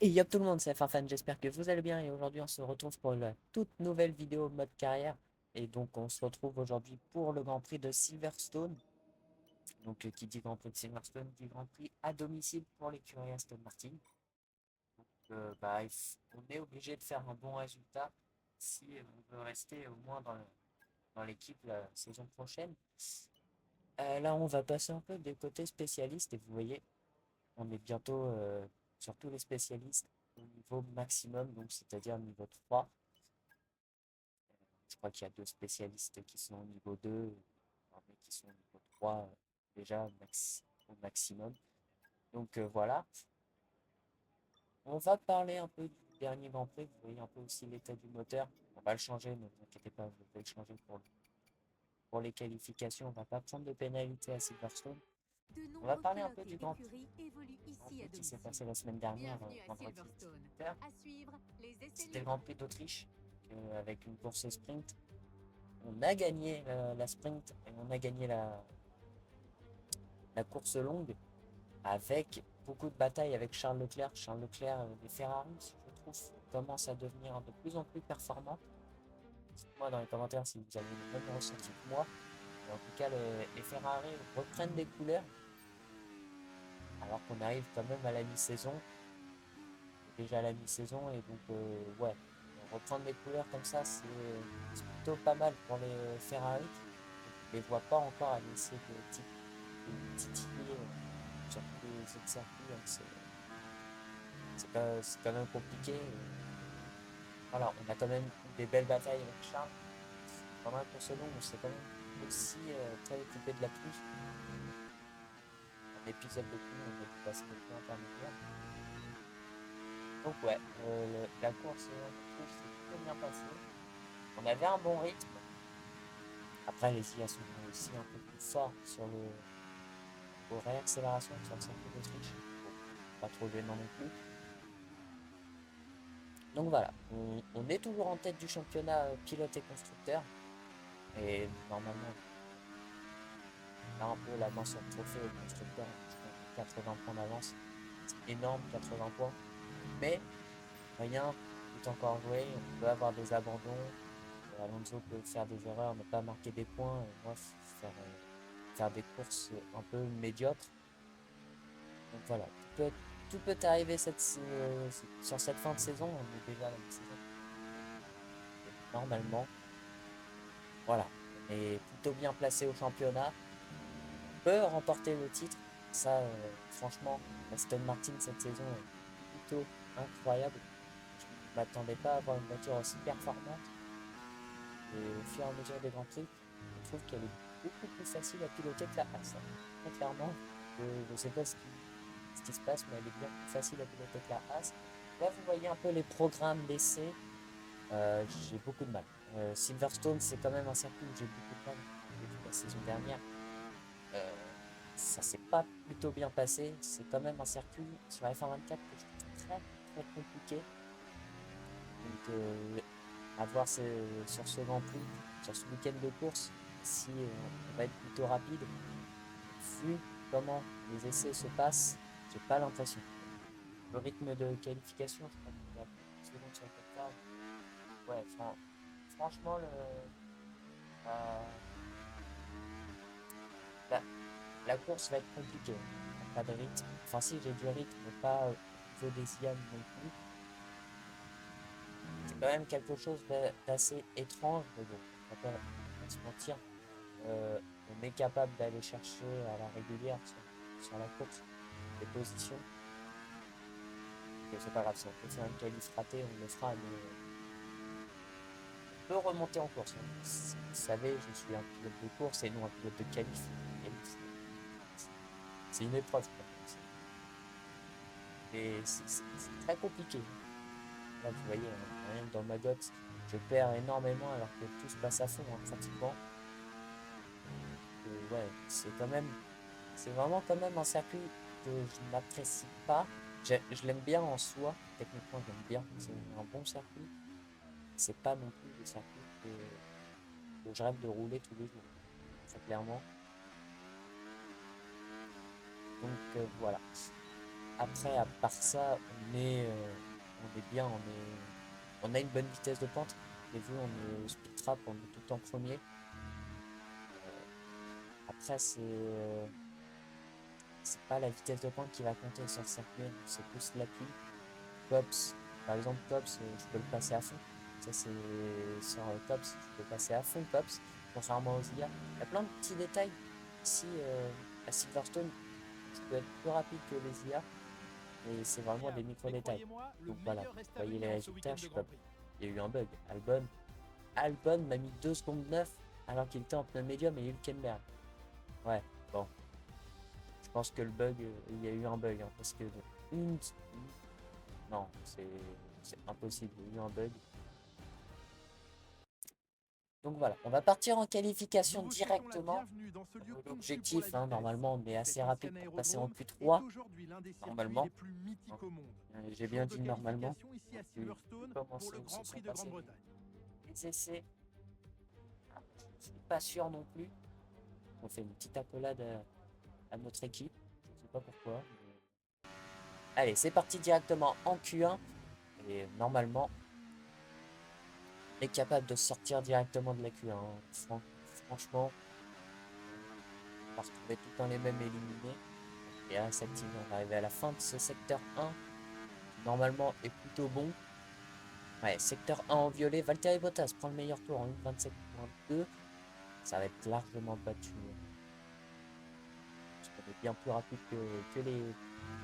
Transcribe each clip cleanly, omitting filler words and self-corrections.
Et yop tout le monde, c'est Farfan, j'espère que vous allez bien et aujourd'hui on se retrouve pour la toute nouvelle vidéo mode carrière et donc on se retrouve aujourd'hui pour le Grand Prix de Silverstone. Donc qui dit Grand Prix de Silverstone dit Grand Prix à domicile pour l'écurie Aston Martin. On est obligé de faire un bon résultat si on veut rester au moins dans l'équipe la saison prochaine. Là on va passer un peu des côtés spécialistes et vous voyez on est bientôt sur tous les spécialistes au niveau maximum, donc c'est-à-dire niveau 3. Je crois qu'il y a deux spécialistes qui sont au niveau 2, mais qui sont au niveau 3 déjà au maximum. Donc voilà, on va parler un peu du dernier Grand Prix. Vous voyez un peu aussi l'état du moteur. On va le changer, ne vous inquiétez pas, je vais le changer pour les qualifications. On va pas prendre de pénalité à Silverstone. De On va nombreux parler un peu pilotes du et écuries évoluent Grand ici Prix à qui s'est domicile. passé la semaine dernière, Bienvenue à vendredi Silverstone. 18h. À suivre, les essais C'était le libres. Grand Prix d'Autriche avec une course sprint. On a gagné la sprint et on a gagné la course longue avec beaucoup de batailles avec Charles Leclerc. Charles Leclerc, les Ferrari, je trouve, commencent à devenir de plus en plus performants. Dites-moi dans les commentaires si vous avez le même ressenti que moi. Mais en tout cas, les Ferrari reprennent des couleurs alors qu'on arrive quand même à la mi-saison. Déjà à la mi-saison et donc ouais, reprendre des couleurs comme ça, c'est plutôt pas mal pour les Ferrari. Je les vois pas encore aller essayer de titiller sur tous les autres circuits, hein. C'est quand même compliqué. Voilà, on a quand même eu des belles batailles avec Charles. Pendant la course longue, on s'est quand même aussi très occupé de la pluie. Un épisode de pluie, on a dû passer des pluies intermédiaires. Donc ouais, la course en Autriche s'est plutôt bien passée. On avait un bon rythme. Après, les IA sont aussi un peu plus forts sur au réaccélération sur le circuit d'Autriche. Bon, pas trop gênant non plus. Donc voilà, on est toujours en tête du championnat pilote et constructeur. Et normalement, on a un peu la main sur le trophée au constructeur. Je crois qu'on a 80 points d'avance. C'est énorme, 80 points. Mais rien n'est encore joué. On peut avoir des abandons. Alonso peut faire des erreurs, ne pas marquer des points. Et moi, faire des courses un peu médiocres. Donc voilà, tout peut arriver sur cette fin de saison. On est déjà à la mi-saison. Et normalement, voilà, on est plutôt bien placé au championnat. On peut remporter le titre. Ça, franchement, Aston Martin cette saison est plutôt incroyable. Je ne m'attendais pas à avoir une voiture aussi performante. Et au fur et à mesure des Grands Prix, je trouve qu'elle est beaucoup plus facile à piloter que la Haas, hein. Très clairement, je ne sais pas ce qui se passe, mais elle est bien plus facile à piloter que la Haas. Là, vous voyez un peu les programmes d'essai. J'ai beaucoup de mal. Silverstone, c'est quand même un circuit où j'ai beaucoup de mal. J'ai vu la saison dernière. Euh, Ça s'est pas plutôt bien passé. C'est quand même un circuit sur F1 24 que je trouve très très compliqué. Donc à voir sur ce Grand Prix, sur ce week-end de course, si on va être plutôt rapide. Vu comment les essais se passent, j'ai pas l'impression. Le rythme de qualification, je crois qu'il y a 30 secondes sur le top 15. Ouais, franchement, euh, la, la course va être compliquée. On n'a pas de rythme. Enfin, si, j'ai du rythme, mais pas au niveau des IAM non plus. C'est quand même quelque chose d'assez étrange, mais bon, on va pas se mentir. Euh, on est capable d'aller chercher à la régulière sur la course des positions. Donc c'est pas grave, si on peut faire une qualif ratée, on le fera, mais on peut remonter en course, hein. Si vous savez, je suis un pilote de course et non un pilote de qualif. Qualif, c'est une épreuve pour moi. Et c'est très compliqué. Là, vous voyez, hein, rien que dans ma box, je perds énormément alors que tout se passe à fond, hein, pratiquement. Ouais, c'est vraiment quand même un circuit que je n'apprécie pas. Je l'aime bien en soi, techniquement, je l'aime bien. C'est un bon circuit. C'est pas non plus le circuit que je rêve de rouler tous les jours, très clairement. Donc voilà. Après, à part ça, on est bien, on a une bonne vitesse de pente. Et vu, on est speed trap, on est tout le temps premier. Après, c'est pas la vitesse de pente qui va compter sur le circuit, c'est plus l'appui. Cops, par exemple, Cops, je peux le passer à fond. Ça, c'est sur Cops, je peux passer à fond Cops, contrairement aux IA. Il y a plein de petits détails. Ici, à Silverstone, je peux être plus rapide que les IA, et c'est vraiment des micro-détails. Donc voilà, vous voyez les résultats, je suis top. Il y a eu un bug. Albon m'a mis 2 secondes 9 alors qu'il était en pneu médium et Hülkenberg. Ouais, bon. Je pense que le bug, il y a eu un bug, hein, parce que une, non, c'est impossible, il y a eu un bug. Donc voilà, on va partir en qualification directement. L'objectif, hein, normalement, on est assez rapide pour passer en Q3. Normalement. Hein. J'ai bien dit normalement. Comment se sont passés les essais. Je suis pas sûr non plus. On fait une petite accolade à notre équipe. Je sais pas pourquoi. Allez, c'est parti directement en Q1. Et normalement, on est capable de sortir directement de la Q1. Franchement, on va retrouver tout le temps les mêmes éliminés. Et effectivement, on va arriver à la fin de ce secteur 1. Qui, normalement, est plutôt bon. Ouais, secteur 1 en violet. Valtteri Bottas prend le meilleur tour en 1.27.2. Ça va être largement battu. Parce qu'on est bien plus rapide que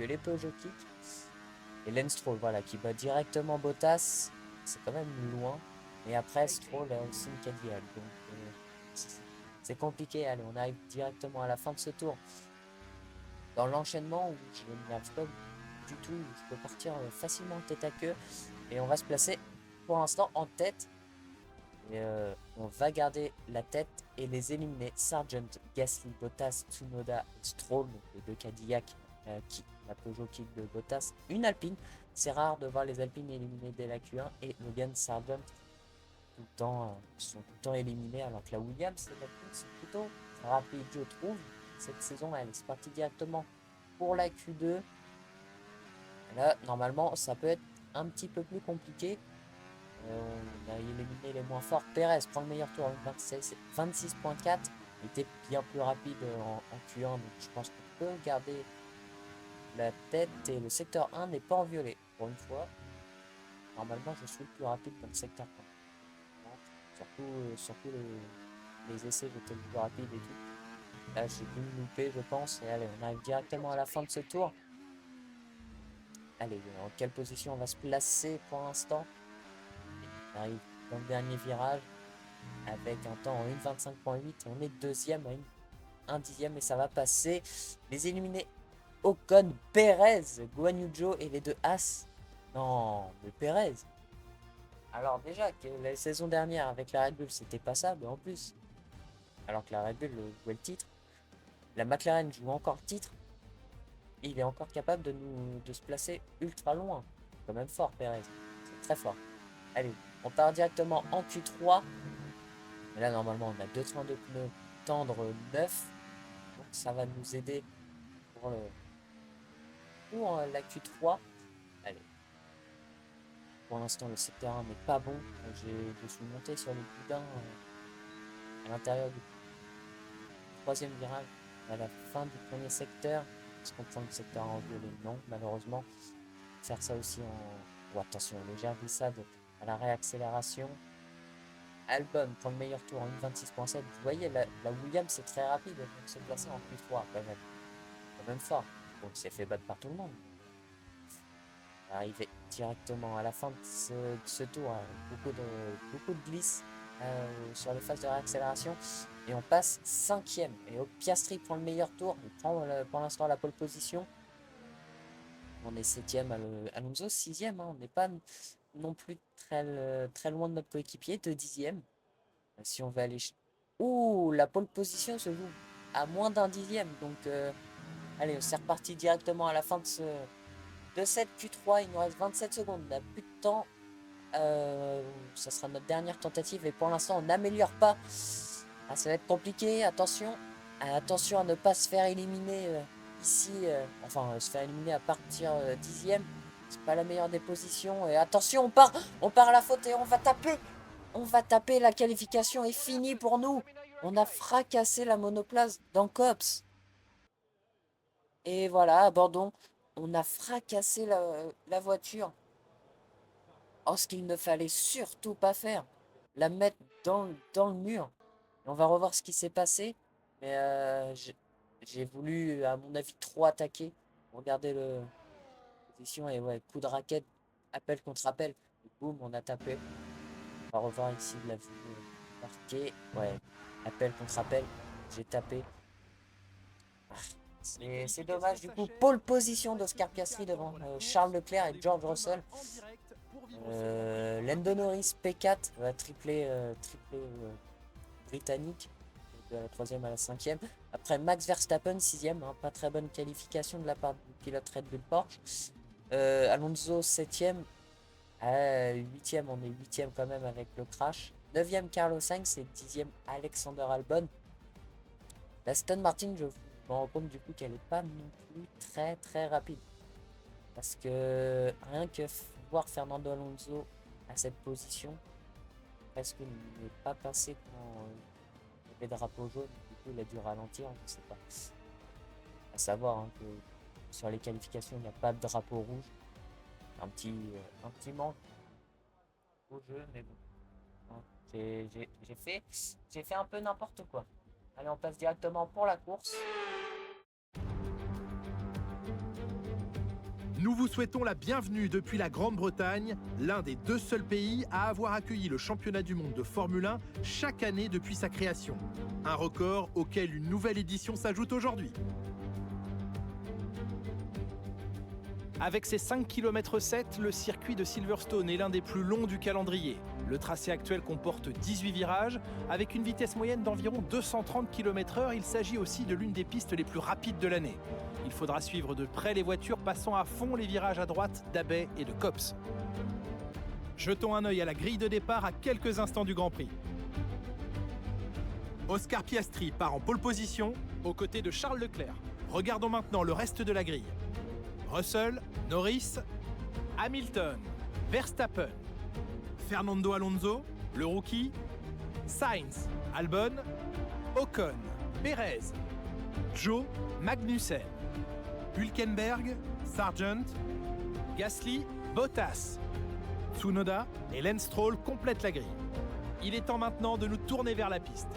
les Peugeot Kick. Et Lance Stroll, voilà, qui bat directement Bottas. C'est quand même loin. Et après, Stroll a aussi une Cadillac. Donc, c'est compliqué. Allez, on arrive directement à la fin de ce tour. Dans l'enchaînement, où je n'y arrive pas du tout, je peux partir facilement tête à queue. Et on va se placer pour l'instant en tête. Et on va garder la tête et les éliminer. Sargent, Gasly, Bottas, Tsunoda et Stroll, donc les deux Cadillac, la Peugeot Kick de Bottas, une Alpine. C'est rare de voir les Alpines éliminés dès la Q1 et Logan Sargent sont tout le temps éliminés, alors que la Williams et l'Alpine sont plutôt rapides, je trouve. Cette saison, elle est partie directement pour la Q2. Là, normalement, ça peut être un petit peu plus compliqué. On a éliminé les moins forts. Perez prend le meilleur tour en 26.4. Il était bien plus rapide en Q1, donc je pense qu'on peut garder la tête. Et le secteur 1 n'est pas en violet, pour une fois. Normalement, je suis le plus rapide dans le secteur 1. Surtout les essais, j'étais le plus rapide et tout. Là, j'ai dû me louper, je pense. Et allez, on arrive directement à la fin de ce tour. Allez, en quelle position on va se placer pour l'instant? On arrive dans le dernier virage avec un temps en 1.25.8. On est deuxième à un dixième et ça va passer. Les éliminés Ocon, Perez, Guan Yu Zhou et les deux As. Non, mais Perez. Alors déjà que la saison dernière avec la Red Bull c'était pas ça, mais en plus, alors que la Red Bull jouait le titre, la McLaren joue encore le titre, et il est encore capable de se placer ultra loin. Quand même fort Perez, c'est très fort. Allez, on part directement en Q3. Et là normalement on a deux trains de pneus tendre 9, donc ça va nous aider pour la Q3. Allez. Pour l'instant, le secteur 1 n'est pas bon. Je suis monté sur le boudin à l'intérieur du troisième virage, à la fin du premier secteur. Est-ce qu'on prend le secteur 1 en violet? Non, malheureusement. Faire ça aussi en... Oh, attention, légère glissade à la réaccélération. Albon prend le meilleur tour en 1.26.7. Vous voyez, la Williams c'est très rapide pour se placer en Q3 quand même. Quand même fort. Donc il s'est fait battre par tout le monde. Arrivé directement à la fin de ce tour, beaucoup de glisse sur les phases de réaccélération et on passe 5ème. Et Piastri prend le meilleur tour, il prend pour l'instant la pole position. On est 7ème, Alonso 6ème, hein. On n'est pas non plus très loin de notre coéquipier, de 10ème. Si on veut aller... Ouh, la pole position se joue à moins d'un dixième, donc allez, c'est reparti directement à la fin de cette Q3, il nous reste 27 secondes, on n'a plus de temps. Ça sera notre dernière tentative et pour l'instant on n'améliore pas. Ah, ça va être compliqué, attention. Attention à ne pas se faire éliminer ici, se faire éliminer à partir 10ème. C'est pas la meilleure des positions. Et attention, on part à la faute et on va taper. On va taper, la qualification est finie pour nous. On a fracassé la monoplace dans Cops. Et voilà, abandon. On a fracassé la voiture. Oh, ce qu'il ne fallait surtout pas faire. La mettre dans le mur. Et on va revoir ce qui s'est passé. Mais j'ai voulu, à mon avis, trop attaquer. Regardez le position et ouais, coup de raquette, appel contre appel. Et boum, on a tapé. On va revoir ici la vue marquée. Ouais, appel contre appel. J'ai tapé. C'est dommage. Du coup, pole position d'Oscar Piastri devant Charles Leclerc et George Russell. Lando Norris P4, triplé britannique, de la troisième à la cinquième. Après Max Verstappen, sixième, hein, pas très bonne qualification de la part du pilote Red Bull Porsche. Alonso septième, huitième, on est huitième quand même avec le crash. Neuvième Carlos Sainz et dixième Alexander Albon. L'Aston Martin, je me rends compte du coup qu'elle n'est pas non plus très très rapide. Parce que rien que voir Fernando Alonso à cette position, presque n'est pas passé quand il y avait drapeau jaune, du coup il a dû ralentir, on ne sait pas. À savoir hein, que sur les qualifications, il n'y a pas de drapeau rouge. Un petit manque au jeu, mais bon. Hein, j'ai fait un peu n'importe quoi. Allez, on passe directement pour la course. Nous vous souhaitons la bienvenue depuis la Grande-Bretagne, l'un des 2 seuls pays à avoir accueilli le championnat du monde de Formule 1 chaque année depuis sa création. Un record auquel une nouvelle édition s'ajoute aujourd'hui. Avec ses 5,7 km, le circuit de Silverstone est l'un des plus longs du calendrier. Le tracé actuel comporte 18 virages. Avec une vitesse moyenne d'environ 230 km/h, il s'agit aussi de l'une des pistes les plus rapides de l'année. Il faudra suivre de près les voitures passant à fond les virages à droite d'Abbey et de Copse. Jetons un œil à la grille de départ à quelques instants du Grand Prix. Oscar Piastri part en pole position aux côtés de Charles Leclerc. Regardons maintenant le reste de la grille. Russell, Norris, Hamilton, Verstappen, Fernando Alonso, le rookie, Sainz, Albon, Ocon, Perez, Joe, Magnussen, Hülkenberg, Sargent, Gasly, Bottas, Tsunoda et Lance Stroll complètent la grille. Il est temps maintenant de nous tourner vers la piste.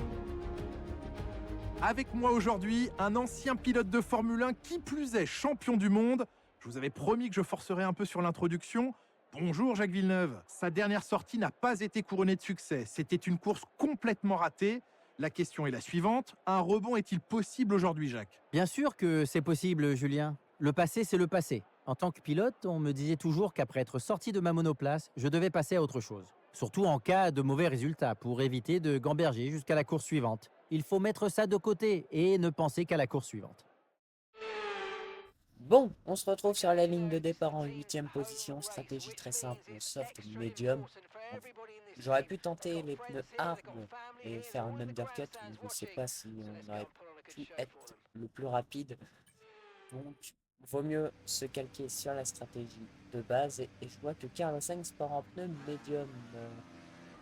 Avec moi aujourd'hui, un ancien pilote de Formule 1 qui plus est champion du monde. Je vous avais promis que je forcerais un peu sur l'introduction. Bonjour Jacques Villeneuve. Sa dernière sortie n'a pas été couronnée de succès. C'était une course complètement ratée. La question est la suivante. Un rebond est-il possible aujourd'hui, Jacques? Bien sûr que c'est possible, Julien. Le passé, c'est le passé. En tant que pilote, on me disait toujours qu'après être sorti de ma monoplace, je devais passer à autre chose. Surtout en cas de mauvais résultats, pour éviter de gamberger jusqu'à la course suivante. Il faut mettre ça de côté et ne penser qu'à la course suivante. Bon, on se retrouve sur la ligne de départ en huitième position. Stratégie très simple, soft medium. J'aurais pu tenter les pneus hard et faire un undercut, mais je ne sais pas si on aurait pu être le plus rapide. Donc, vaut mieux se calquer sur la stratégie de base. Et je vois que Carlos Sainz part en pneu medium.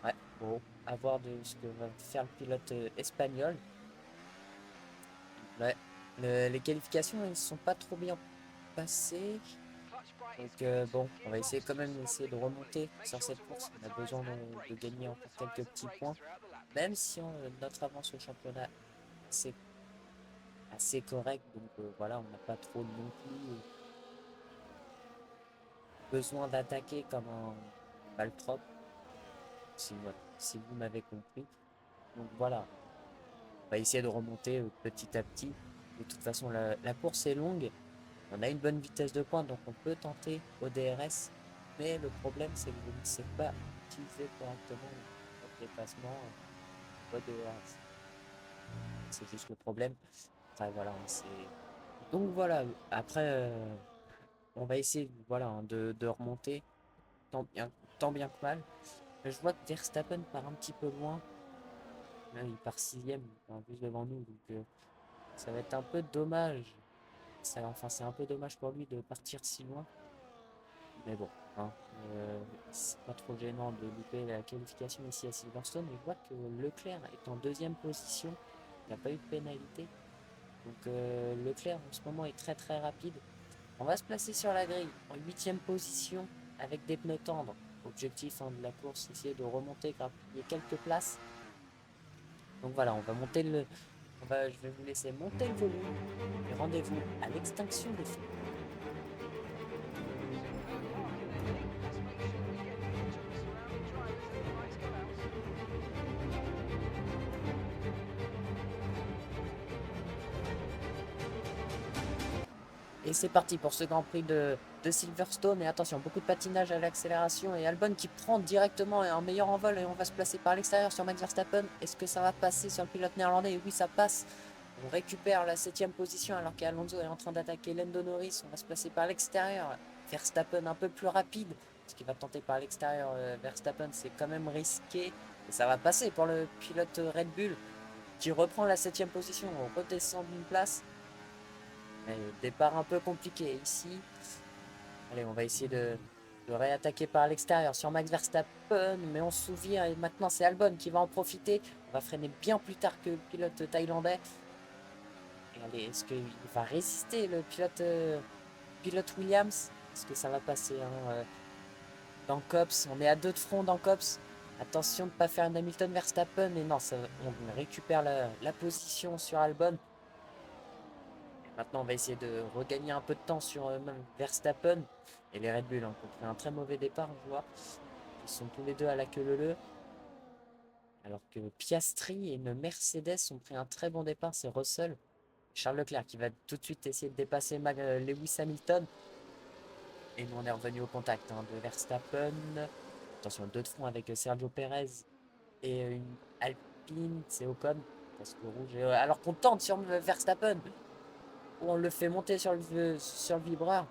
Ouais, bon, à voir de ce que va faire le pilote espagnol. Ouais, les qualifications, ils ne sont pas trop bien passées. Donc bon, on va essayer quand même d'essayer de remonter sur cette course. On a besoin de gagner encore quelques petits points. Même si notre avance au championnat c'est assez correct. Donc voilà, on n'a pas trop non plus besoin d'attaquer comme un maltrop. Si vous m'avez compris. Donc voilà, on va essayer de remonter petit à petit. De toute façon, la course est longue. On a une bonne vitesse de pointe, donc on peut tenter au DRS. Mais le problème, c'est que je ne sais pas utiliser correctement le dépassement au DRS. C'est juste le problème. Après, voilà, donc voilà, après, on va essayer voilà, hein, de remonter tant bien que mal. Je vois que Verstappen part un petit peu loin. Là, il part sixième, en plus devant nous. Donc ça va être un peu dommage. Enfin, c'est un peu dommage pour lui de partir si loin. Mais bon, hein, c'est pas trop gênant de louper la qualification ici à Silverstone. Mais je vois que Leclerc est en deuxième position. Il n'a pas eu de pénalité. Donc Leclerc en ce moment est très très rapide. On va se placer sur la grille en huitième position avec des pneus tendres. Objectif hein, de la course, essayer de remonter, grappiller quelques places. Donc voilà, on va monter le... je vais vous laisser monter le volume. Et rendez-vous à l'extinction des feux. Et c'est parti pour ce Grand Prix de Silverstone. Et attention, beaucoup de patinage à l'accélération. Et Albon qui prend directement un meilleur envol. Et on va se placer par l'extérieur sur Max Verstappen. Est-ce que ça va passer sur le pilote néerlandais? Et oui, ça passe. On récupère la 7ème position alors qu'Alonso est en train d'attaquer Lando Norris. On va se placer par l'extérieur. Verstappen un peu plus rapide. Ce qui va tenter par l'extérieur, Verstappen, c'est quand même risqué. Et ça va passer pour le pilote Red Bull qui reprend la 7ème position. On redescend d'une place. Départ un peu compliqué ici. Allez, on va essayer de réattaquer par l'extérieur sur Max Verstappen, mais on se souvient, et maintenant c'est Albon qui va en profiter. On va freiner bien plus tard que le pilote thaïlandais. Et allez, est-ce qu'il va résister le pilote Williams? Est-ce que ça va passer hein, dans Cops? On est à 2 de front dans Cops. Attention de ne pas faire une Hamilton Verstappen. Et non, on récupère la position sur Albon. Maintenant, on va essayer de regagner un peu de temps sur Verstappen et les Red Bull. Hein, qui ont fait un très mauvais départ, je vois. Ils sont tous les deux à la queue leu. Alors que Piastri et une Mercedes ont pris un très bon départ. C'est Russell. Charles Leclerc qui va tout de suite essayer de dépasser Lewis Hamilton. Et nous, on est revenu au contact hein, de Verstappen. Attention, 2 de front avec Sergio Perez et une Alpine. C'est Ocon. Parce que rouge. Alors qu'on tente sur Verstappen. On le fait monter sur le vibreur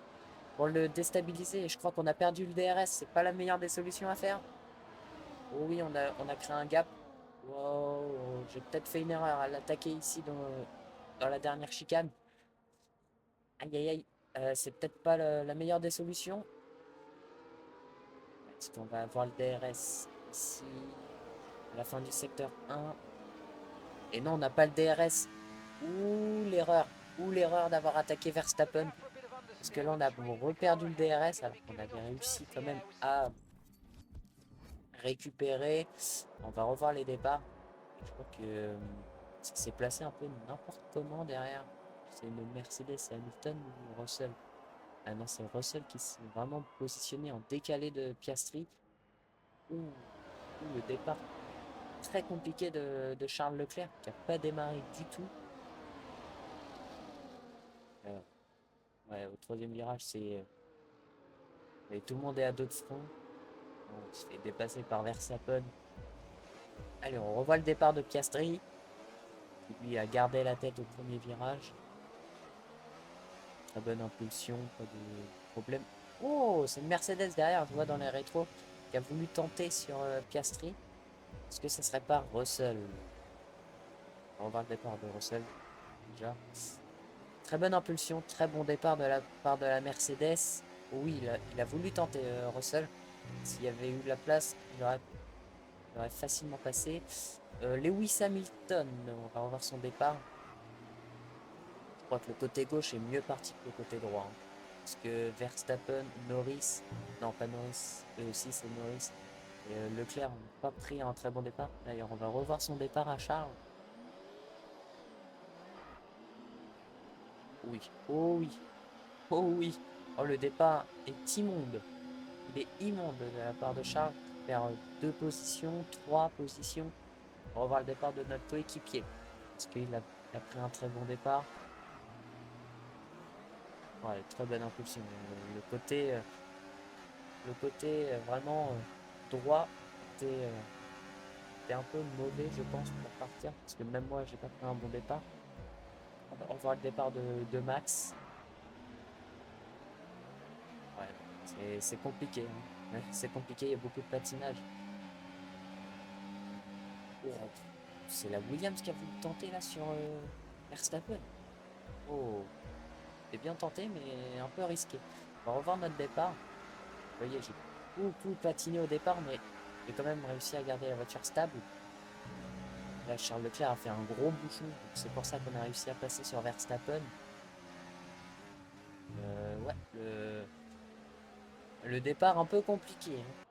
pour le déstabiliser. Et je crois qu'on a perdu le DRS. C'est pas la meilleure des solutions à faire. Oh oui, on a créé un gap. Wow, j'ai peut-être fait une erreur à l'attaquer ici dans la dernière chicane. Aïe aïe aïe. C'est peut-être pas la meilleure des solutions. Est-ce qu'on va avoir le DRS ici à la fin du secteur 1? Et non, on n'a pas le DRS. Ouh, l'erreur d'avoir attaqué Verstappen. Parce que là, on a reperdu le DRS alors qu'on avait réussi quand même à récupérer. On va revoir les départs. Je crois que ça s'est placé un peu n'importe comment derrière. C'est une Mercedes et Hamilton ou Russell? Ah non, c'est Russell qui s'est vraiment positionné en décalé de Piastri. Ouh, le départ très compliqué de Charles Leclerc qui n'a pas démarré du tout. Ouais, au troisième virage, et tout le monde est à 2 de front. On se fait dépasser par Verstappen. Allez, on revoit le départ de Piastri. Qui lui a gardé la tête au premier virage. Très bonne impulsion, pas de problème. Oh, c'est une Mercedes derrière, je vois dans les rétros, qui a voulu tenter sur Piastri. Est-ce que ça serait pas Russell? On va voir le départ de Russell. Déjà. Très bonne impulsion, très bon départ de la part de la Mercedes. Oui, il a voulu tenter Russell. S'il y avait eu de la place, il aurait facilement passé. Lewis Hamilton, on va revoir son départ. Je crois que le côté gauche est mieux parti que le côté droit. Hein. Parce que Verstappen, Norris, non pas Norris, eux aussi c'est Norris. Et Leclerc n'a pas pris un très bon départ. D'ailleurs, on va revoir son départ à Charles. Oui, oh oui, oh oui. Oh, le départ est immonde. Il est immonde de la part de Charles. Faire 2 positions, 3 positions. On va revoir le départ de notre coéquipier. Parce qu'il a pris un très bon départ. Ouais, très bonne impulsion. Le côté vraiment droit était un peu mauvais, je pense, pour partir. Parce que même moi, j'ai pas pris un bon départ. On va voir le départ de Max. Ouais, c'est compliqué. Hein. C'est compliqué, il y a beaucoup de patinage. Oh, c'est la Williams qui a voulu tenter là sur Verstappen. Oh, c'est bien tenté, mais un peu risqué. On va revoir notre départ. Vous voyez, j'ai beaucoup patiné au départ, mais j'ai quand même réussi à garder la voiture stable. Là, Charles Leclerc a fait un gros bouchon, donc c'est pour ça qu'on a réussi à passer sur Verstappen. Ouais, le départ un peu compliqué, hein.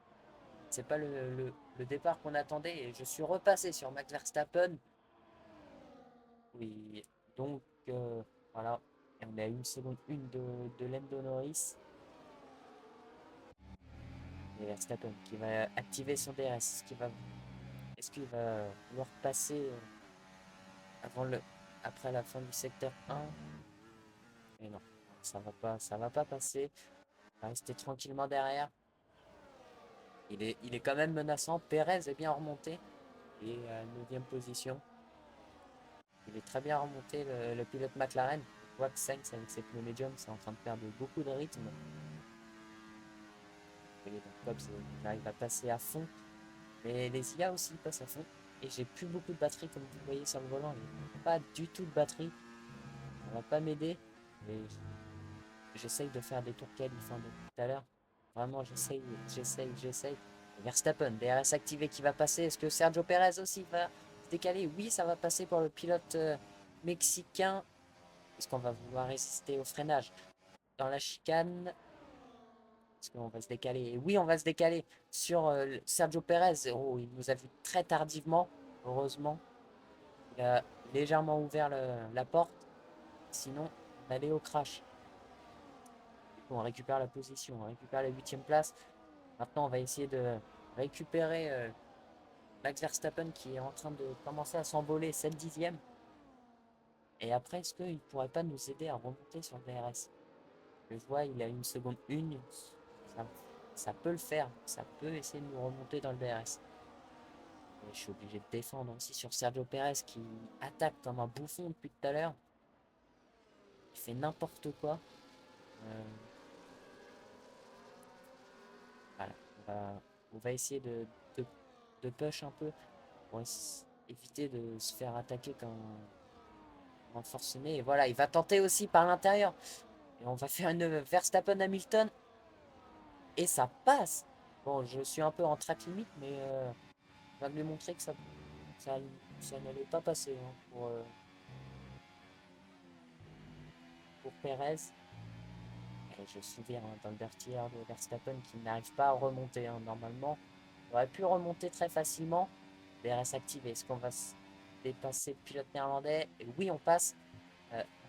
C'est pas le départ qu'on attendait et je suis repassé sur Max Verstappen. Oui, donc voilà. Et on est à 1 seconde 1 de Lando Norris. Et Verstappen qui va activer son DRS. Est-ce qu'il va vouloir passer avant après la fin du secteur 1? Mais non, ça va pas passer. Il va rester tranquillement derrière. Il est quand même menaçant. Perez est bien remonté. Il est à 9e position. Il est très bien remonté, le pilote McLaren. On voit que Sainz, avec ses pneus médiums, c'est en train de perdre beaucoup de rythme. Vous voyez, donc Cobbs, il arrive à passer à fond. Mais les IA aussi passent à fond. Et j'ai plus beaucoup de batterie, comme vous voyez sur le volant. Il n'y a pas du tout de batterie. Ça va pas m'aider. Mais j'essaye de faire des tours qualifiants de tout à l'heure. Vraiment, j'essaye. Verstappen, DRS activé qui va passer. Est-ce que Sergio Perez aussi va se décaler? Oui, ça va passer pour le pilote mexicain. Est-ce qu'on va vouloir résister au freinage dans la chicane? Est-ce qu'on va se décaler? Et oui, on va se décaler sur Sergio Perez. Oh, il nous a vu très tardivement, heureusement. Il a légèrement ouvert la porte. Sinon, on allait au crash. Du coup, on récupère la position, on récupère la 8e place. Maintenant, on va essayer de récupérer Max Verstappen qui est en train de commencer à s'envoler 7/10. Et après, est-ce qu'il ne pourrait pas nous aider à remonter sur le DRS? Je vois, il a 1 seconde 1. Ça, ça peut le faire. Ça peut essayer de nous remonter dans le DRS. Et je suis obligé de défendre aussi sur Sergio Perez qui attaque comme un bouffon depuis tout à l'heure. Il fait n'importe quoi. Euh, voilà. On va essayer de push un peu pour éviter de se faire attaquer comme un forcené. Et voilà, il va tenter aussi par l'intérieur. Et on va faire une Verstappen Hamilton. Et ça passe. Bon, je suis un peu en track limite, mais on va lui montrer que ça, ça n'allait pas passer hein, pour Perez. Et je souviens hein, dans le derrière de Verstappen qui n'arrive pas à remonter hein, normalement. Il aurait pu remonter très facilement. DRS activé. Est-ce qu'on va se dépasser le pilote néerlandais? Et oui, on passe.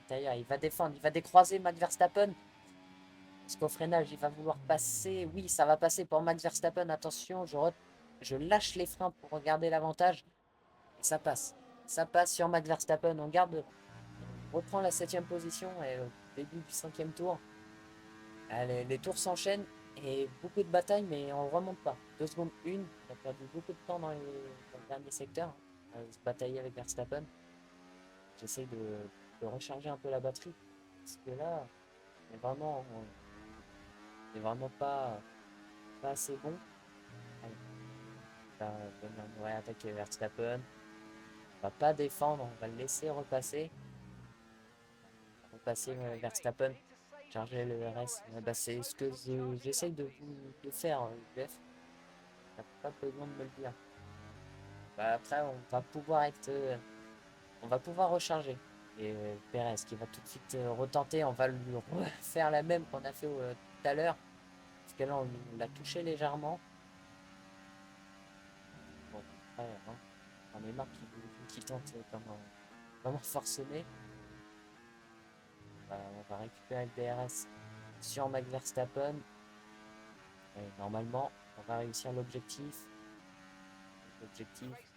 D'ailleurs, il va défendre, il va décroiser Max Verstappen. Est-ce qu'au freinage, il va vouloir passer? Oui, ça va passer pour Max Verstappen. Attention, je lâche les freins pour regarder l'avantage. Et ça passe. Ça passe sur Max Verstappen. On reprend la 7e position et au début du 5e tour. Les tours s'enchaînent et beaucoup de batailles, mais on ne remonte pas. 2 secondes 1, on a perdu beaucoup de temps dans le dernier secteur. À se batailler avec Verstappen. J'essaie de recharger un peu la batterie. Parce que là, on est vraiment pas assez bon. Allez, on va attaquer Verstappen. On va pas défendre, on va le laisser repasser. Repasser Verstappen. Charger le RS. Bah, c'est ce que j'essaye de faire, Jeff. T'as pas besoin de me le dire. Bah, après, on va pouvoir recharger. Et Perez qui va tout de suite retenter. On va lui refaire la même qu'on a fait tout à l'heure. Parce que là, on l'a touché légèrement. Bon, après, hein, on est marre qu'il tente comme un forcené. On va récupérer le DRS sur Max Verstappen. Et normalement, on va réussir l'objectif.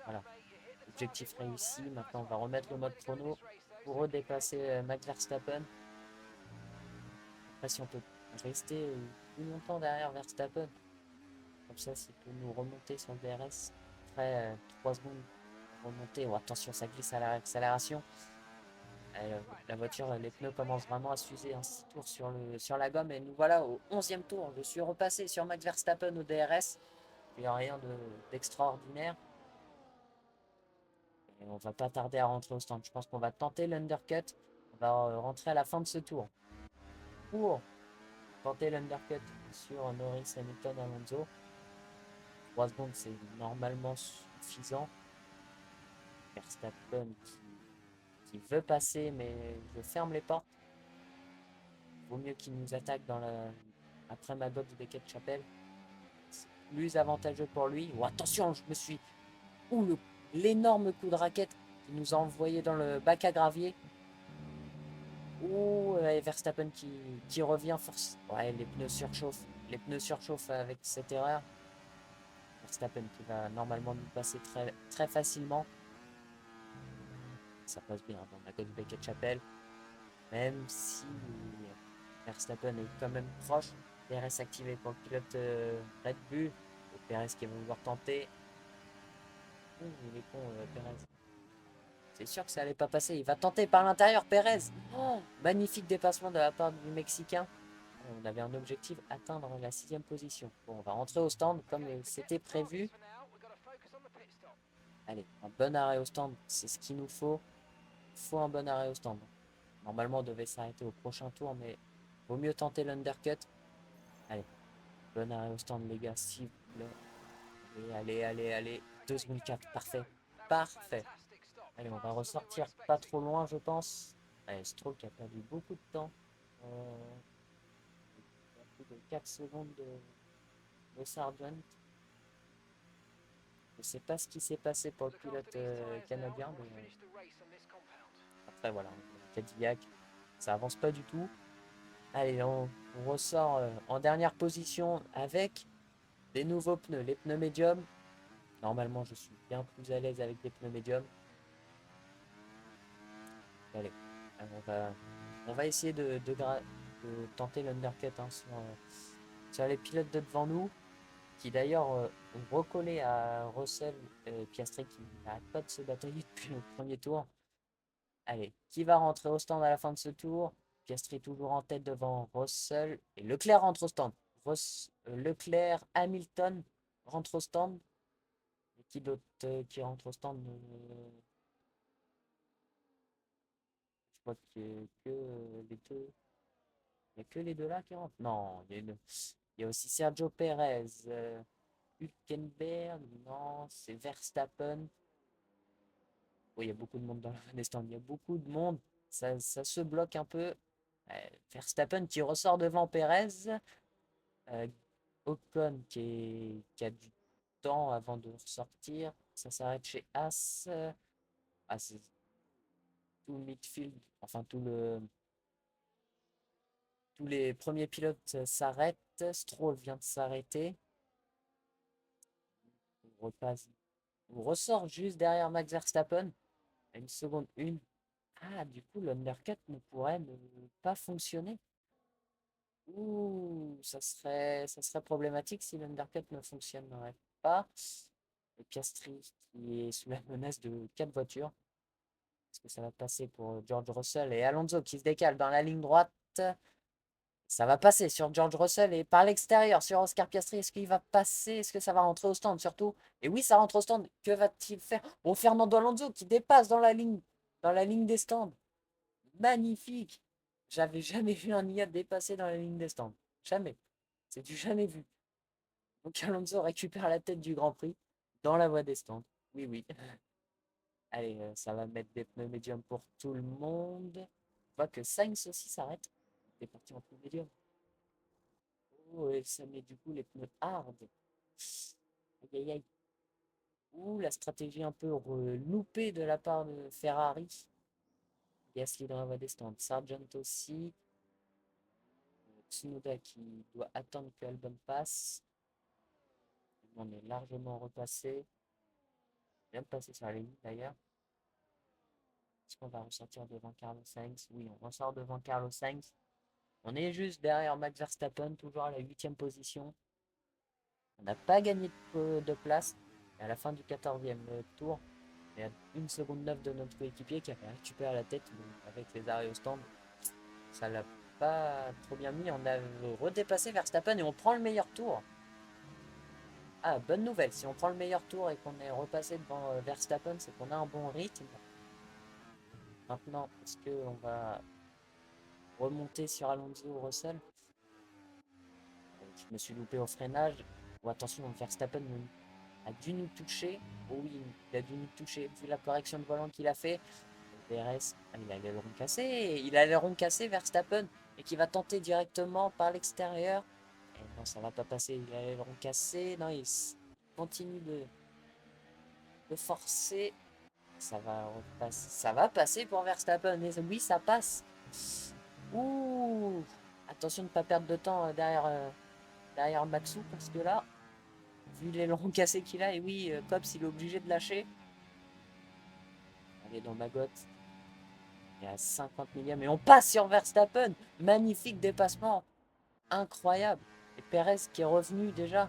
Voilà. Objectif réussi. Maintenant, on va remettre le mode chrono pour redépasser Max Verstappen. Après, si on peut rester plus longtemps derrière Verstappen, comme ça, s'il peut nous remonter sur le DRS. Après 3 secondes, remonter. Oh, attention, ça glisse à l'accélération. La voiture, les pneus commencent vraiment à s'user. 6 tours sur la gomme. Et nous voilà au 11e tour. Je suis repassé sur Max Verstappen au DRS. Il n'y a rien d'extraordinaire. Et on va pas tarder à rentrer au stand. Je pense qu'on va tenter l'undercut. On va rentrer à la fin de ce tour. Pour tenter l'undercut sur Norris, Hamilton, Alonso. 3 secondes, c'est normalement suffisant. Verstappen qui veut passer, mais je ferme les portes. Vaut mieux qu'il nous attaque après ma box Beckett-Chapelle. C'est plus avantageux pour lui. Oh, attention, je me suis... Ouh, l'énorme coup de raquette qui nous a envoyé dans le bac à gravier. Ouh, et Verstappen qui revient force. Ouais, les pneus surchauffent. Les pneus surchauffent avec cette erreur. Verstappen qui va normalement nous passer très, très facilement. Ça passe bien dans la box Beckett-Chapelle. Même si Verstappen est quand même proche. DRS activé pour le pilote Red Bull. Et Perez qui va vouloir tenter. Ouh, il est con, Perez. C'est sûr que ça allait pas passer. Il va tenter par l'intérieur, Perez. Oh, magnifique dépassement de la part du Mexicain. On avait un objectif, atteindre la 6e position. Bon, on va rentrer au stand comme c'était prévu. Allez, un bon arrêt au stand, c'est ce qu'il nous faut. Il faut un bon arrêt au stand. Normalement, on devait s'arrêter au prochain tour, mais vaut mieux tenter l'undercut. Allez, bon arrêt au stand, les gars, s'il vous plaît. Allez, allez, allez. 2 secondes 4, parfait. Parfait. Allez, on va ressortir pas trop loin, je pense. Allez, Stroll qui a perdu beaucoup de temps. Il y a plus de 4 secondes de Sargent. Je sais pas ce qui s'est passé pour le pilote canadien, mais après voilà, Cadillac, ça avance pas du tout. Allez, on ressort en dernière position avec des nouveaux pneus, les pneus médiums. Normalement, je suis bien plus à l'aise avec des pneus médiums. Allez, on va essayer de tenter l'undercut hein, sur les pilotes de devant nous, qui d'ailleurs ont recollé à Russell Piastri qui n'arrête pas de se batailler depuis le premier tour. Allez, qui va rentrer au stand à la fin de ce tour? Piastri toujours en tête devant Russell. Et Leclerc rentre au stand. Leclerc, Hamilton rentre au stand. Et qui d'autre qui rentre au stand je crois que les deux. Il n'y a que les deux là qui rentrent. Non, il y a aussi Sergio Perez. Hülkenberg, non, c'est Verstappen. Oui, il y a beaucoup de monde dans le stand. Il y a beaucoup de monde. Ça se bloque un peu. Verstappen qui ressort devant Perez. Ocon qui a du temps avant de ressortir. Ça s'arrête chez As. C'est tout le midfield. Enfin, tous les premiers pilotes s'arrêtent. Stroll vient de s'arrêter. On repasse. On ressort juste derrière Max Verstappen. À 1 seconde 1. Ah, du coup, l'undercut ne pourrait ne pas fonctionner. Ouh, ça serait problématique si l'undercut ne fonctionnerait pas. Et Piastri qui est sous la menace de 4 voitures. Est-ce que ça va passer pour George Russell et Alonso qui se décale dans la ligne droite? Ça va passer sur George Russell et par l'extérieur sur Oscar Piastri. Est-ce qu'il va passer? Est-ce que ça va rentrer au stand surtout? Et oui, ça rentre au stand. Que va-t-il faire? Oh, Fernando Alonso qui dépasse dans la ligne des stands. Magnifique! J'avais jamais vu un IA dépasser dans la ligne des stands. Jamais. C'est du jamais vu. Donc Alonso récupère la tête du Grand Prix dans la voie des stands. Oui, oui. Allez, ça va mettre des pneus médiums pour tout le monde. On voit que Sainz aussi s'arrête. Il est parti en pneus médium. Oh, et ça met du coup les pneus hard. Aïe, aïe, aïe. Ouh, la stratégie un peu loupée de la part de Ferrari. Gasly dans la voie des stands. Sargent aussi. Tsunoda qui doit attendre que Albon passe. On est largement repassé. Bien passé sur la ligne d'ailleurs. Est-ce qu'on va ressortir devant Carlos Sainz? Oui, on ressort devant Carlos Sainz. On est juste derrière Max Verstappen, toujours à la 8e position. On n'a pas gagné de place. Et à la fin du 14e tour, il y a 1 seconde 9 de notre coéquipier qui avait récupéré la tête avec les arrêts au stand. Ça l'a pas trop bien mis. On a redépassé Verstappen et on prend le meilleur tour. Ah, bonne nouvelle. Si on prend le meilleur tour et qu'on est repassé devant Verstappen, c'est qu'on a un bon rythme. Maintenant, est-ce qu'on va remonter sur Alonso ou Russell? Je me suis loupé au freinage. Oh, attention, Verstappen a dû nous toucher. Oh oui, il a dû nous toucher. Vu la correction de volant qu'il a fait. DRS, il a l'aileron cassé. Il a l'aileron cassé, Verstappen. Et qui va tenter directement par l'extérieur. Et non, ça va pas passer. Il a l'aileron cassé. Non, il continue de forcer. Ça va repasser. Ça va passer pour Verstappen. Et oui, ça passe. Ouh. Attention de ne pas perdre de temps derrière Maxou. Parce que là, vu l'aileron cassé qu'il a, et oui, Cops, il est obligé de lâcher. On est dans Magot. Il est à 50 millième. Et on passe sur Verstappen. Magnifique dépassement. Incroyable. Et Perez qui est revenu déjà.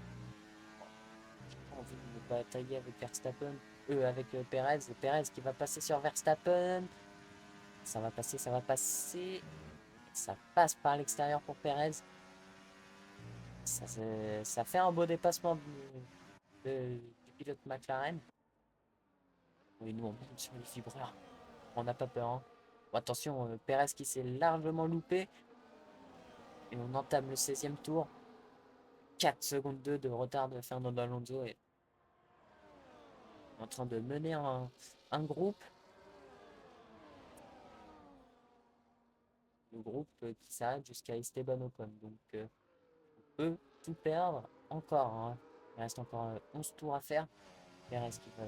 J'ai pas envie de me batailler avec Verstappen. Avec Perez. Et Perez qui va passer sur Verstappen. Ça va passer, ça va passer. Ça passe par l'extérieur pour Perez. Ça fait un beau dépassement du pilote McLaren. Oui, nous on monte sur les vibreurs. On n'a pas peur. Hein. Bon, attention, Perez qui s'est largement loupé. Et on entame le 16e tour. 4 secondes 2 de retard de Fernando Alonso. Et en train de mener un groupe. Le groupe qui s'arrête jusqu'à Esteban Ocon. Donc on peut tout perdre encore. Hein. Il reste encore 11 tours à faire. Perez qui va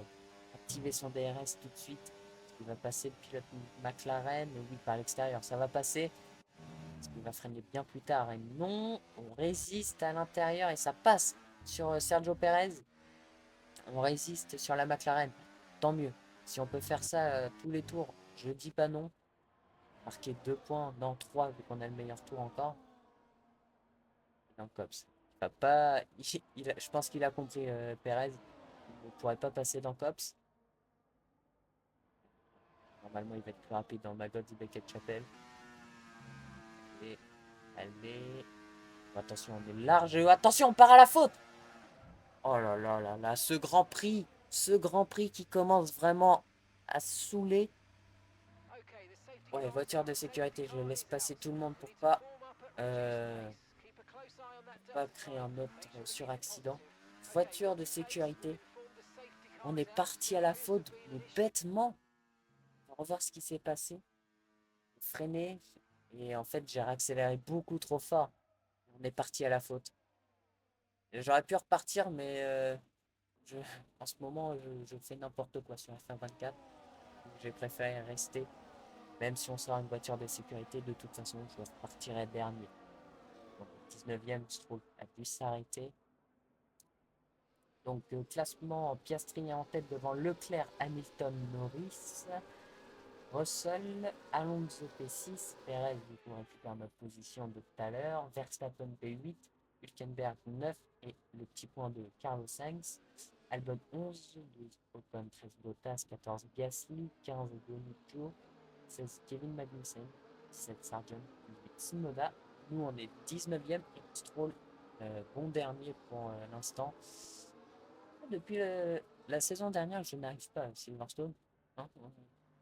activer son DRS tout de suite. Il va passer le pilote McLaren. Oui, par l'extérieur, ça va passer. Parce qu'il va freiner bien plus tard. Et non, on résiste à l'intérieur et ça passe sur Sergio Perez. On résiste sur la McLaren. Tant mieux. Si on peut faire ça tous les tours, je dis pas non. Marquer 2 points, non 3 vu qu'on a le meilleur tour encore. Non, Cops. Il va pas. Je pense qu'il a compris Perez. Il ne pourrait pas passer dans Cops. Normalement, il va être plus rapide dans Magod et Beckett Chapelle. Et allez. Attention, on est large. Attention, on part à la faute. Oh là là là là, ce Grand Prix qui commence vraiment à saouler. Ouais, voiture de sécurité, je laisse passer tout le monde pour pas créer un autre suraccident. Voiture de sécurité. On est parti à la faute, mais bêtement. On va revoir ce qui s'est passé. Freiner. Et en fait, j'ai réaccéléré beaucoup trop fort. On est parti à la faute. J'aurais pu repartir, mais en ce moment, je fais n'importe quoi sur F1 24. J'ai préféré rester. Même si on sort une voiture de sécurité, de toute façon, je repartirai dernier. Donc, 19e, Stroll a dû s'arrêter. Donc, classement, Piastri en tête devant Leclerc, Hamilton, Norris, Russell, Alonso P6, Perez, du coup, récupère notre position de tout à l'heure, Verstappen P8, Hülkenberg 9 et le petit point de Carlos Sainz, Albon 11, 12 Ocon, 13 Bottas, 14 Gasly, 15 Donijo, 16 Kevin Magnussen, 17 Sargent, 18 Tsunoda. Nous, on est 19e et Stroll, bon dernier pour l'instant. Depuis la saison dernière, je n'arrive pas à Silverstone. Hein,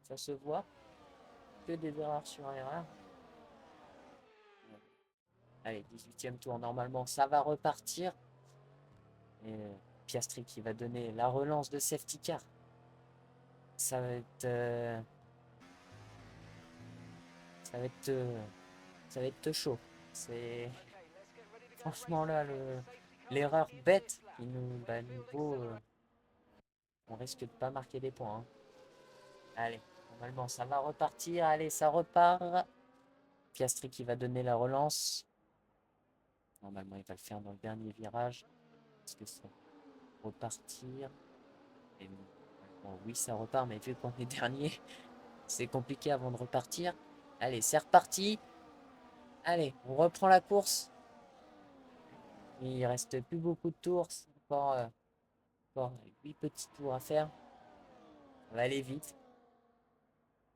ça se voit. Que des erreurs sur erreurs. Allez, 18e tour. Normalement, ça va repartir. Et Piastri qui va donner la relance de safety car. Ça va être chaud. C'est franchement là l'erreur bête qui nous vaut. On risque de pas marquer des points. Hein. Allez, normalement ça va repartir. Allez, ça repart. Piastri qui va donner la relance. Normalement, il va le faire dans le dernier virage. Est-ce que ça va repartir? Et bon, oui, ça repart, mais vu qu'on est dernier, c'est compliqué avant de repartir. Allez, c'est reparti. Allez, on reprend la course. Il reste plus beaucoup de tours. Encore 8 petits tours à faire. On va aller vite.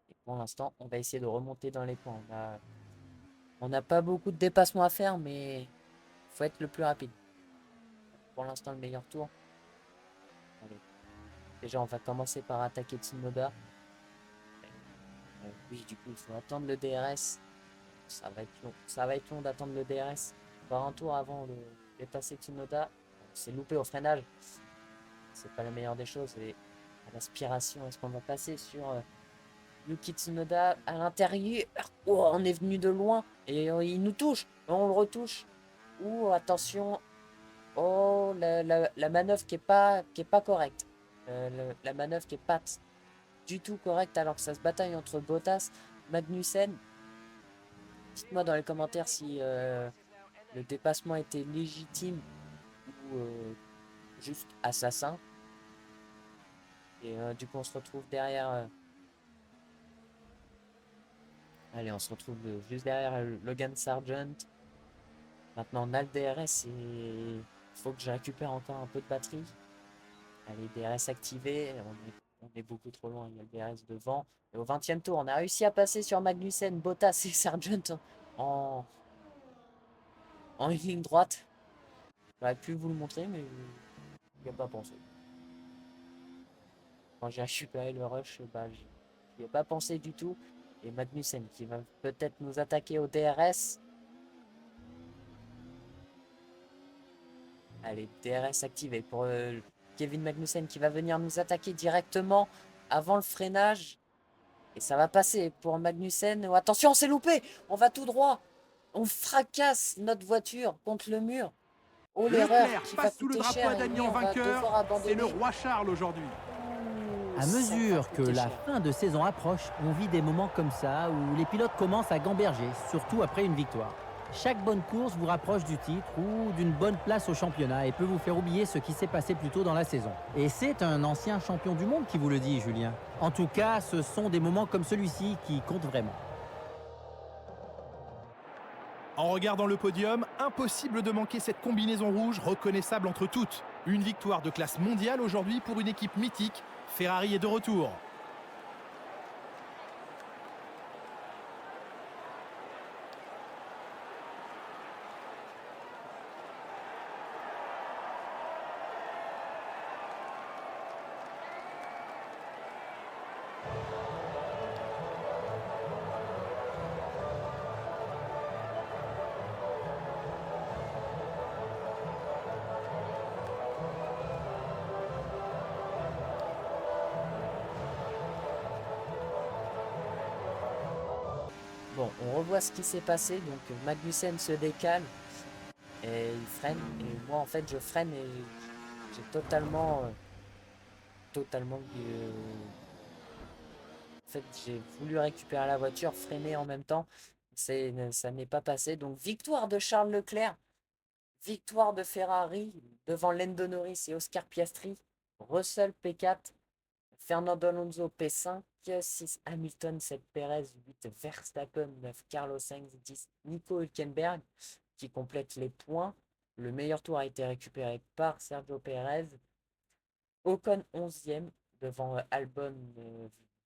Et pour l'instant, on va essayer de remonter dans les points. On n'a pas beaucoup de dépassements à faire, mais il faut être le plus rapide. Pour l'instant, le meilleur tour. Allez. Déjà, on va commencer par attaquer Tsunoda. Oui, du coup, il faut attendre le DRS. Ça va être long. Ça va être long d'attendre le DRS. Par un tour avant dépasser Tsunoda. C'est loupé au freinage. C'est pas la meilleure des choses. Et à l'aspiration, est-ce qu'on va passer sur Yuki Tsunoda à l'intérieur? Oh, on est venu de loin et il nous touche. On le retouche. Ouh, attention. Oh, la manœuvre qui est pas correcte. La manœuvre qui est pas du tout correcte alors que ça se bataille entre Bottas, Magnussen. Dites-moi dans les commentaires si le dépassement était légitime ou juste assassin. Et du coup on se retrouve derrière. Allez, on se retrouve juste derrière Logan Sargent. Maintenant on a le DRS et il faut que je récupère encore un peu de batterie. Allez, DRS activé. On est beaucoup trop loin, il y a le DRS devant. Et au 20e tour, on a réussi à passer sur Magnussen, Bottas et Sargent en une ligne droite. J'aurais pu vous le montrer, mais je n'y ai pas pensé. Quand j'ai récupéré le rush, bah, je n'y ai pas pensé du tout. Et Magnussen qui va peut-être nous attaquer au DRS. Allez, DRS activé pour Kevin Magnussen qui va venir nous attaquer directement avant le freinage. Et ça va passer pour Magnussen. Oh, attention, on s'est loupé. On va tout droit. On fracasse notre voiture contre le mur. Oh, l'erreur Leclerc qui va passe sous le coûter drapeau cher. à Et Dany lui, en on va vainqueur. devoir abandonner. C'est le roi Charles aujourd'hui. Ouh, À ça va mesure que coûter la cher. fin de saison approche, on vit des moments comme ça où les pilotes commencent à gamberger, surtout après une victoire. Chaque bonne course vous rapproche du titre ou d'une bonne place au championnat et peut vous faire oublier ce qui s'est passé plus tôt dans la saison. Et c'est un ancien champion du monde qui vous le dit, Julien. En tout cas, ce sont des moments comme celui-ci qui comptent vraiment. En regardant le podium, impossible de manquer cette combinaison rouge reconnaissable entre toutes. Une victoire de classe mondiale aujourd'hui pour une équipe mythique. Ferrari est de retour. Bon, on revoit ce qui s'est passé. Donc Magnussen se décale et il freine. Et moi, en fait, je freine et j'ai totalement... En fait, j'ai voulu récupérer la voiture, freiner en même temps. Ça n'est pas passé. Donc victoire de Charles Leclerc. Victoire de Ferrari devant Lando Norris et Oscar Piastri. Russell P4. Fernando Alonso P5, 6 Hamilton, 7 Perez, 8 Verstappen, 9 Carlos Sainz, 10 Nico Hülkenberg qui complète les points. Le meilleur tour a été récupéré par Sergio Perez. Ocon 11e devant Albon,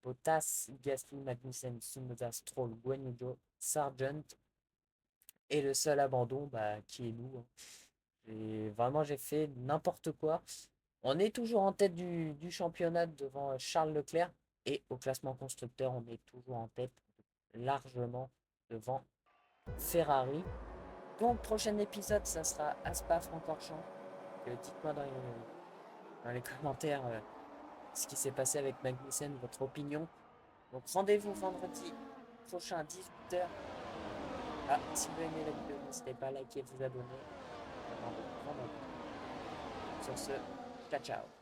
Bottas, Gasly, Magnussen, Tsunoda, Stroll, Guanyu Zhou, Sargent. Et le seul abandon qui est nous. Vraiment, j'ai fait n'importe quoi. On est toujours en tête du championnat devant Charles Leclerc. Et au classement constructeur, on est toujours en tête largement devant Ferrari. Donc, prochain épisode, ça sera à Spa-Francorchamps. Dites-moi dans les commentaires ce qui s'est passé avec Magnussen, votre opinion. Donc, rendez-vous vendredi prochain à 18h. Ah, si vous aimez la vidéo, n'hésitez pas à liker et vous abonner. Sur ce, ciao ciao.